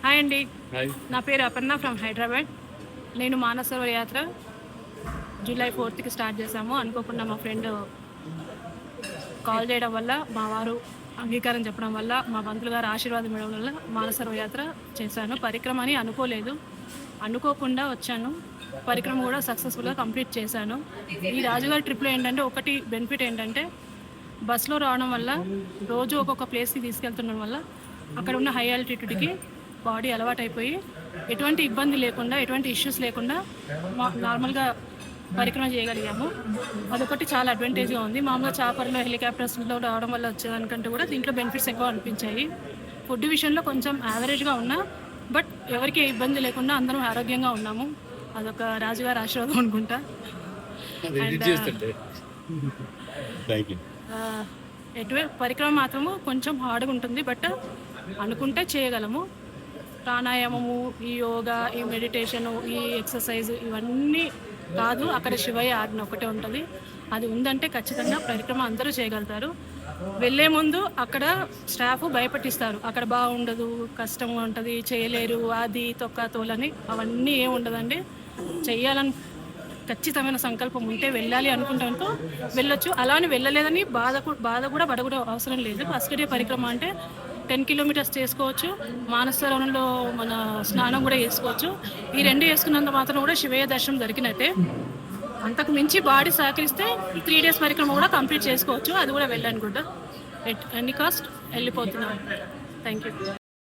Hi అండి. Hi. నా పేరు అపర్ణ ఫ్రమ్ హైదరాబాద్. నేను మానసరోవర్ యాత్ర జూలై 4కి స్టార్ట్ చేశాము. అనుకోకుండా మా ఫ్రెండ్ కాల్ చేయడం వల్ల, మా వారు అంగీకారం చెప్పడం వల్ల, మా పంతులు గారు ఆశీర్వాదం ఇవ్వడం వల్ల మానసరోవర్ యాత్ర చేశాను. పరిక్రమ అని అనుకోలేదు, అనుకోకుండా వచ్చాను. పరిక్రమ కూడా సక్సెస్ఫుల్గా కంప్లీట్ చేశాను. ఈ రాజుగారి ట్రిప్లో ఏంటంటే ఒకటి బెనిఫిట్ ఏంటంటే బస్లో రావడం వల్ల, రోజు ఒక్కొక్క ప్లేస్కి తీసుకెళ్తుండడం వల్ల అక్కడ ఉన్న హై ఆల్టిట్యూడ్కి బాడీ అలవాటు అయిపోయి ఎటువంటి ఇబ్బంది లేకుండా, ఎటువంటి ఇష్యూస్ లేకుండా నార్మల్గా పరిక్రమ చేయగలిగాము. అదొకటి చాలా అడ్వాంటేజ్గా ఉంది. మామూలుగా చాపర్లో, హెలికాప్టర్స్లో రావడం వల్ల వచ్చేదానికంటే కూడా దీంట్లో బెనిఫిట్స్ ఎక్కువ అనిపించాయి. ఫుడ్ విషయంలో కొంచెం యావరేజ్గా ఉన్నా, బట్ ఎవరికి ఇబ్బంది లేకుండా అందరం ఆరోగ్యంగా ఉన్నాము. అదొక రాజుగారి ఆశీర్వాదం అనుకుంటా. పరిక్రమ మాత్రము కొంచెం హార్డ్గా ఉంటుంది, బట్ అనుకుంటే చేయగలము. ప్రాణాయామము, ఈ యోగా, ఈ మెడిటేషను, ఈ ఎక్సర్సైజ్ ఇవన్నీ కాదు, అక్కడ శివయ్య ఆజ్ఞ ఒకటే ఉంటుంది. అది ఉందంటే ఖచ్చితంగా పరిక్రమ అందరూ చేయగలుగుతారు. వెళ్ళే ముందు అక్కడ స్టాఫ్ భయపెట్టిస్తారు, అక్కడ బాగుండదు, కష్టంగా ఉంటుంది, చేయలేరు, అది తొక్క తోలని అవన్నీ ఏమి ఉండదండి. చెయ్యాలని ఖచ్చితమైన సంకల్పం ఉంటే, వెళ్ళాలి అనుకుంటానుకో వెళ్ళొచ్చు. అలానే వెళ్ళలేదని బాధ కూడా పడకూడదు, అవసరం లేదు. ఫస్ట్ డే పరిక్రమ అంటే 10 కిలోమీటర్స్ చేసుకోవచ్చు. మానసరోవరంలో మన స్నానం కూడా చేసుకోవచ్చు. ఈ రెండు చేసుకున్నంత మాత్రం కూడా శివయ్య దర్శనం దొరికినట్టే. అంతకు మించి బాడీ సహకరిస్తే 3 డేస్ పరిక్రమ కూడా కంప్లీట్ చేసుకోవచ్చు. అది కూడా వెళ్ళాను కూడా ఎట్ ఎనీ కాస్ట్ వెళ్ళిపోతున్నాను. Thank you.